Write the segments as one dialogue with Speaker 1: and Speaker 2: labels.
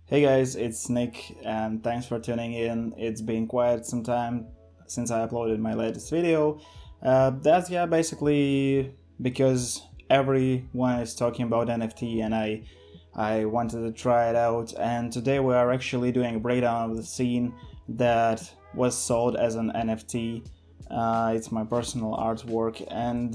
Speaker 1: Hey guys, it's Nick and thanks for tuning in. It's been quite some time since I uploaded my latest video. That's basically because everyone is talking about NFT and I wanted to try it out, and today we are actually doing a breakdown of the scene that was sold as an NFT. It's my personal artwork, and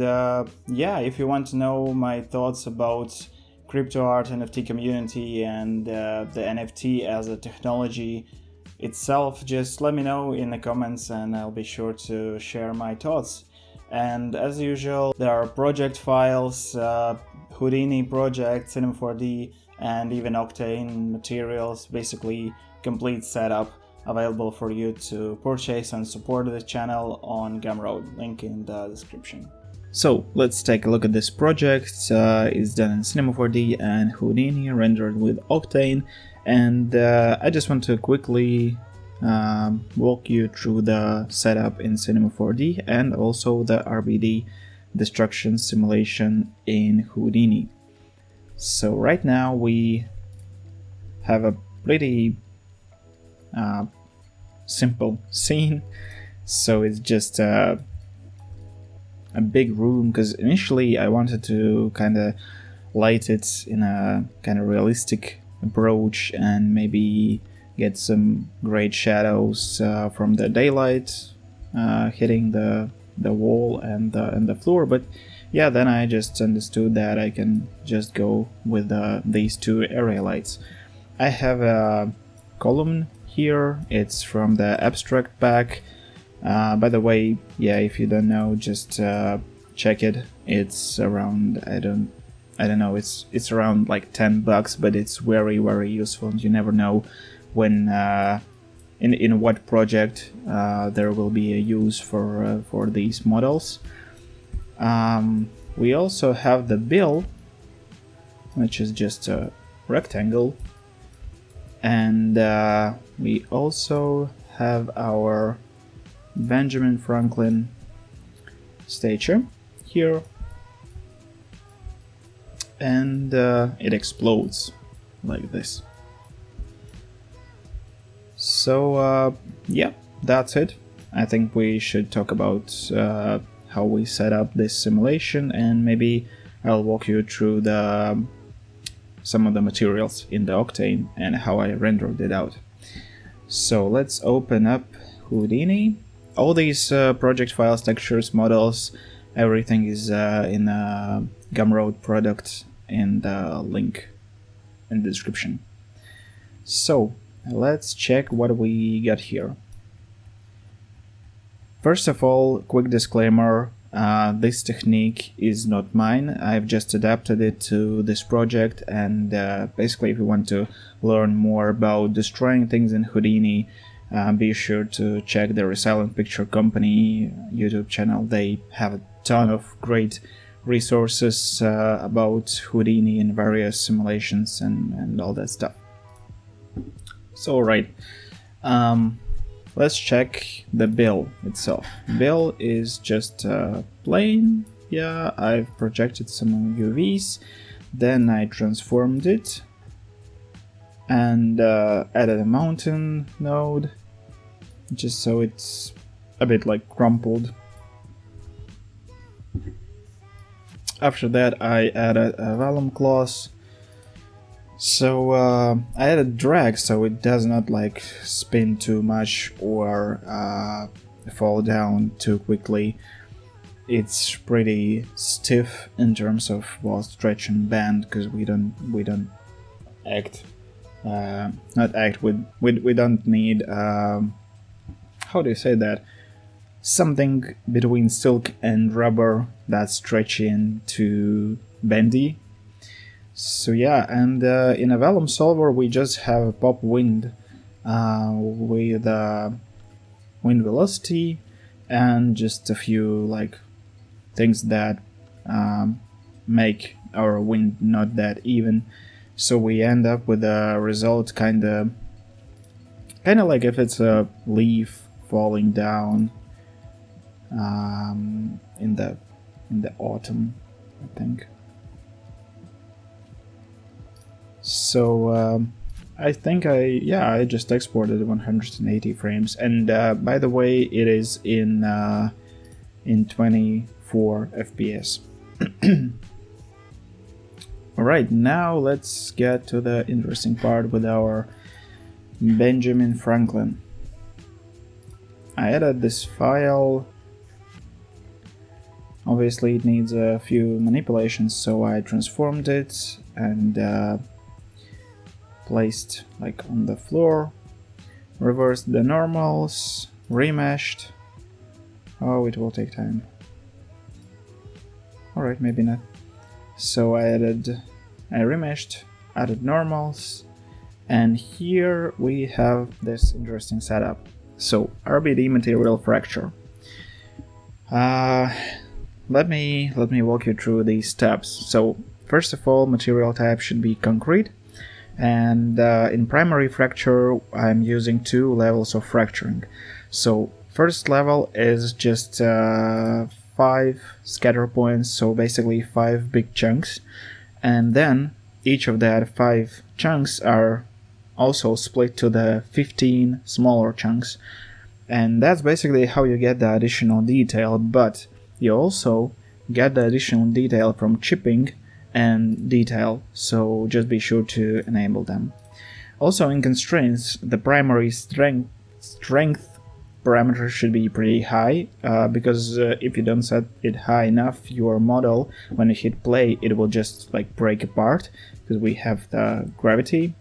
Speaker 1: if you want to know my thoughts about crypto art NFT community and the NFT as a technology itself, just let me know in the comments and I'll be sure to share my thoughts. And as usual, there are project files, Houdini project, Cinema 4D, and even Octane Materials, basically complete setup available for you to purchase and support the channel on Gumroad, link in the description. So let's take a look at this project. It's done in Cinema 4D and Houdini, rendered with Octane, and I just want to quickly walk you through the setup in Cinema 4D and also the RBD destruction simulation in Houdini. So right now we have a pretty simple scene. So it's just a big room, because initially I wanted to kind of light it in a kind of realistic approach and maybe get some great shadows from the daylight hitting the wall and the floor. But yeah, then I just understood that I can just go with these two area lights. I have a column here. It's from the abstract pack. By the way, if you don't know, just check it. It's around, I don't know, it's around like $10, but it's very useful. You never know when in what project there will be a use for these models. We also have the bill, which is just a rectangle, and we also have our Benjamin Franklin statue here, and it explodes like this. So that's it. I think we should talk about how we set up this simulation, and maybe I'll walk you through some of the materials in the Octane and how I rendered it out. So let's open up Houdini. All these project files, textures, models, everything is in a Gumroad product in the link in the description. So let's check what we got here. First of all, quick disclaimer, this technique is not mine. I've just adapted it to this project, and basically if you want to learn more about destroying things in Houdini, be sure to check the Resilient Picture Company YouTube channel. They have a ton of great resources about Houdini and various simulations and all that stuff. So alright, let's check the bill itself. Bill is just plain. Yeah, I've projected some UVs, then I transformed it and added a mountain node, just so it's a bit like crumpled. After that I added a vellum clause, so I added drag so it does not like spin too much or fall down too quickly. It's pretty stiff in terms of stretch and bend, because we don't act we don't need how do you say that, something between silk and rubber that's stretchy and too bendy. So yeah, and in a vellum solver we just have a pop wind with wind velocity and just a few like things that make our wind not that even. So we end up with a result kind of like if it's a leaf falling down in the autumn, I think. So I think I just exported 180 frames, and by the way, it is in 24 FPS. Alright, now let's get to the interesting part with our Benjamin Franklin. I added this file. Obviously it needs a few manipulations, so I transformed it and placed like on the floor, reversed the normals, remeshed. Oh, it will take time. Alright, maybe not. So I remeshed, added normals, and here we have this interesting setup. So RBD material fracture. Let me walk you through these steps. So first of all, material type should be concrete, and in primary fracture I'm using 2 levels of fracturing. So first level is just 5 scatter points, so basically 5 big chunks, and then each of that 5 chunks are also split to the 15 smaller chunks, and that's basically how you get the additional detail. But you also get the additional detail from chipping and detail, so just be sure to enable them. Also in constraints, the primary strength parameter should be pretty high, because if you don't set it high enough, your model, when you hit play, it will just like break apart, because we have the gravity.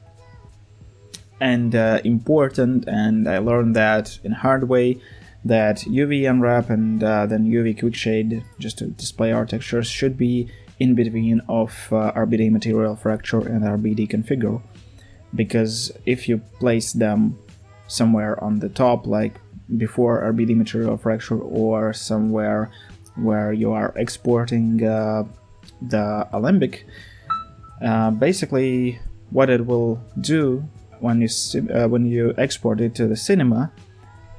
Speaker 1: And important, and I learned that in hard way, that UV unwrap and then UV quick shade, just to display our textures, should be in between of RBD material fracture and RBD configure, because if you place them somewhere on the top, like before RBD material fracture, or somewhere where you are exporting the Alembic, basically what it will do when you export it to the cinema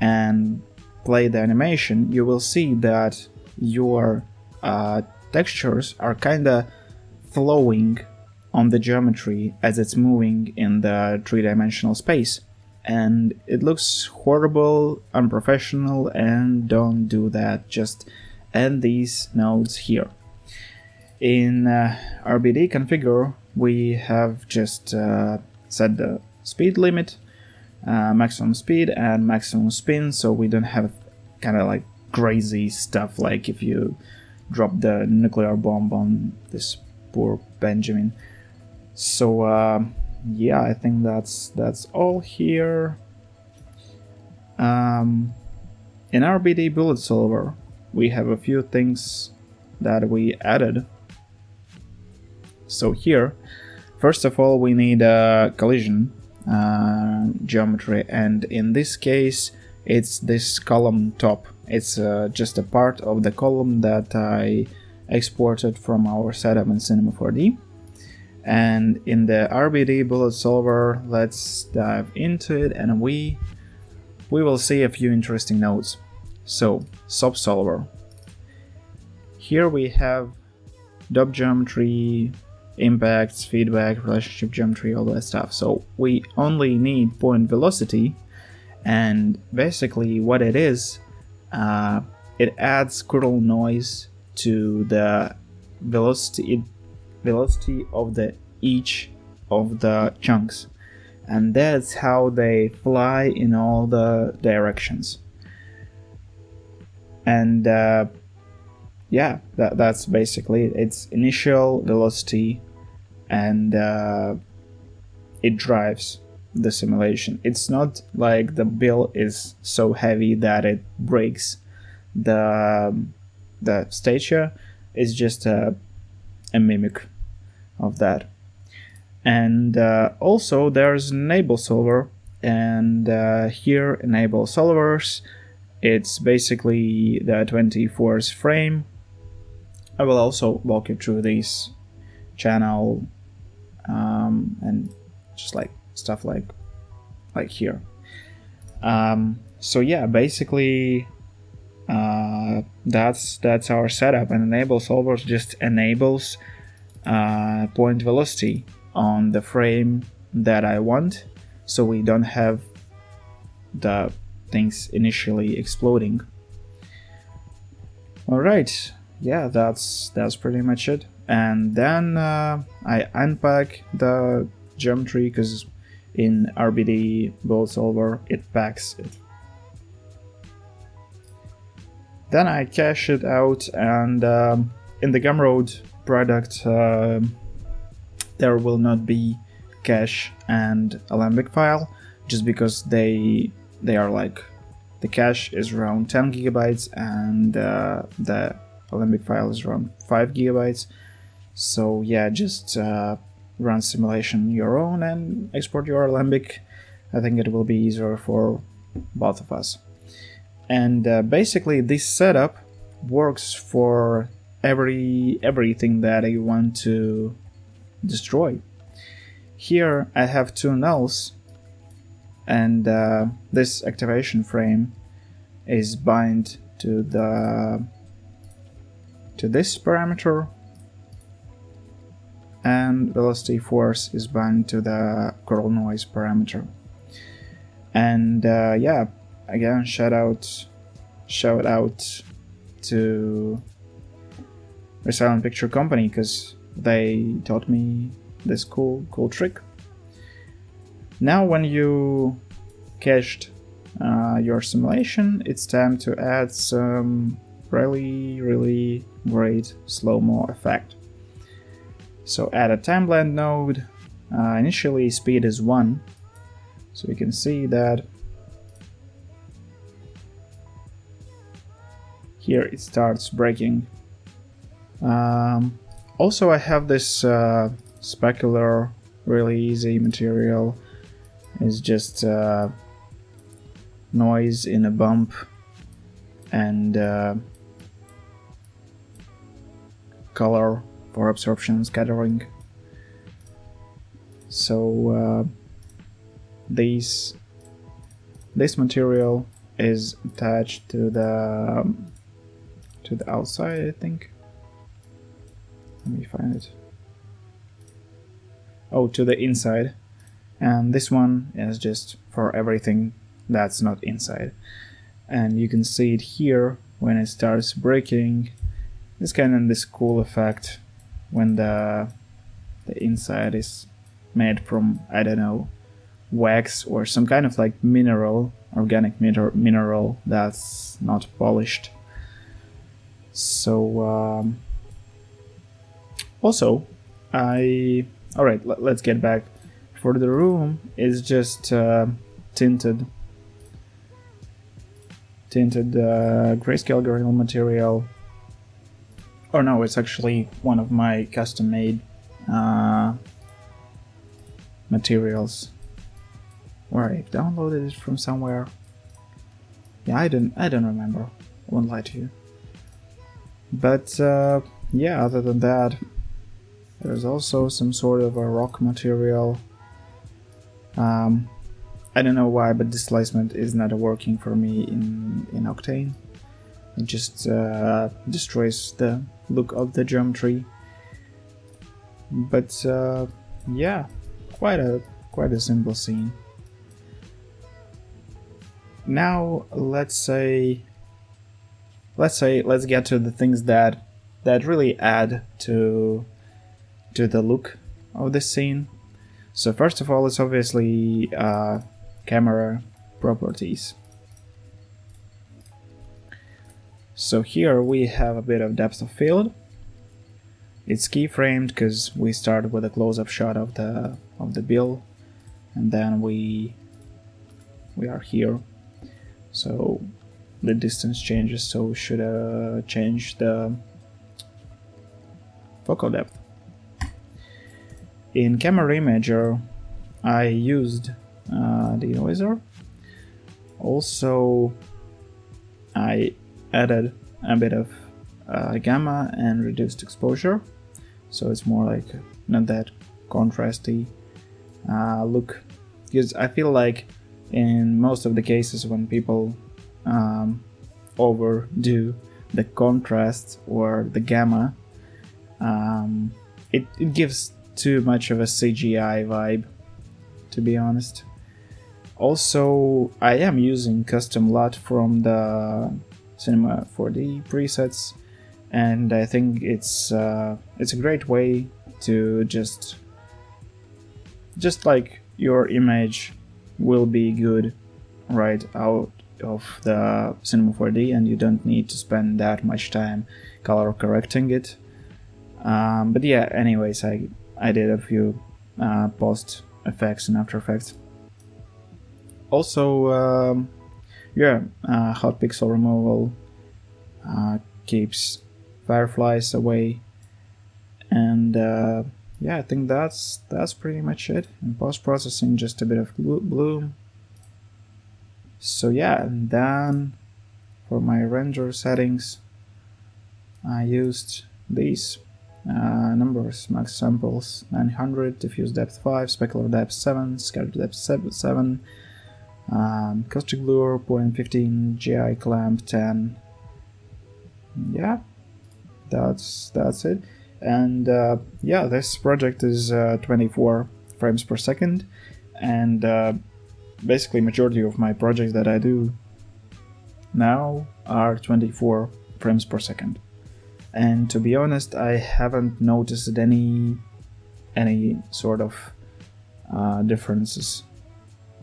Speaker 1: and play the animation, you will see that your textures are kinda flowing on the geometry as it's moving in the 3-dimensional space, and it looks horrible, unprofessional, and don't do that. Just add these nodes here. In RBD configure, we have just set the speed limit, maximum speed and maximum spin, so we don't have kind of like crazy stuff like if you drop the nuclear bomb on this poor Benjamin. So yeah, I think that's all here. In RBD bullet solver, we have a few things that we added. So here, first of all, we need a collision geometry, and in this case it's this column top. It's just a part of the column that I exported from our setup in Cinema 4D. And in the RBD bullet solver, let's dive into it, and we will see a few interesting nodes. So sub solver, here we have dot geometry, impacts, feedback, relationship geometry, all that stuff. So we only need point velocity, and basically what it is, it adds squirrel noise to the velocity of each of the chunks, and that's how they fly in all the directions. And yeah, that's basically its initial velocity, and it drives the simulation. It's not like the bill is so heavy that it breaks the statia. It's just a mimic of that. And also there's enable solver, and here enable solvers, it's basically the 24th frame. I will also walk you through this channel and just like stuff like here. So yeah, basically that's our setup, and enable solvers just enables point velocity on the frame that I want, so we don't have the things initially exploding. Alright, yeah, that's pretty much it. And then I unpack the geometry, because in RBD build solver it packs it. Then I cache it out, and in the Gumroad product there will not be cache and Alembic file, just because they are like, the cache is around 10 gigabytes and the Alembic file is around 5 gigabytes. So yeah, just run simulation your own and export your Alembic. I think it will be easier for both of us. And basically this setup works for everything that I want to destroy. Here I have two nulls, and this activation frame is bind to this parameter, and velocity force is bound to the curl noise parameter. And yeah, again, shout out to Resilient Picture Company, because they taught me this cool trick. Now when you cached your simulation, it's time to add some really great slow-mo effect. So add a time blend node. Initially speed is 1, so you can see that here it starts breaking. Also I have this specular, really easy material. It's just noise in a bump and color for absorption and scattering. So this material is attached to the outside, I think. Let me find it. Oh, to the inside. And this one is just for everything that's not inside. And you can see it here when it starts breaking. It's kind of this cool effect when the inside is made from, I don't know, wax or some kind of like mineral, organic mineral that's not polished. So also alright, let's get back. For the room is just tinted grayscale granular material. Or no, it's actually one of my custom made materials, where I downloaded it from somewhere. Yeah, I don't remember. I won't lie to you. But yeah, other than that, there's also some sort of a rock material. I don't know why, but displacement is not working for me in Octane. It just destroys the look of the geometry. But yeah, quite a simple scene. Now let's get to the things that really add to the look of the scene. So first of all, it's obviously camera properties. So here we have a bit of depth of field. It's keyframed because we start with a close-up shot of the bill, and then we are here. So the distance changes, so we should change the focal depth. In camera imager, I used denoiser. Also, I added a bit of gamma and reduced exposure, so it's more like not that contrasty look. Because I feel like in most of the cases when people overdo the contrast or the gamma, it gives too much of a CGI vibe, to be honest. Also, I am using custom LUT from the Cinema 4D presets, and I think it's a great way to just like your image will be good right out of the Cinema 4D, and you don't need to spend that much time color correcting it. But yeah, anyways, I did a few post effects in After Effects. Also, hot pixel removal keeps fireflies away, and yeah, I think that's pretty much it. In post processing, just a bit of bloom. So yeah, and then for my render settings, I used these numbers: max samples 900, diffuse depth 5, specular depth 7, scatter depth 7, caustic lure 0.15, GI clamp 10. Yeah, that's it. And yeah, this project is 24 frames per second, and basically majority of my projects that I do now are 24 frames per second. And to be honest, I haven't noticed any sort of differences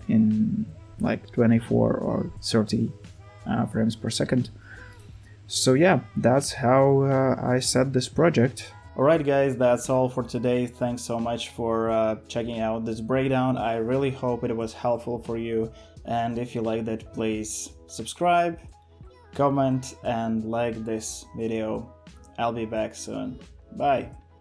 Speaker 1: in like 24 or 30 frames per second. So yeah, that's how I set this project. Alright guys, that's all for today. Thanks so much for checking out this breakdown. I really hope it was helpful for you, and if you liked it, please subscribe, comment and like this video. I'll be back soon. Bye!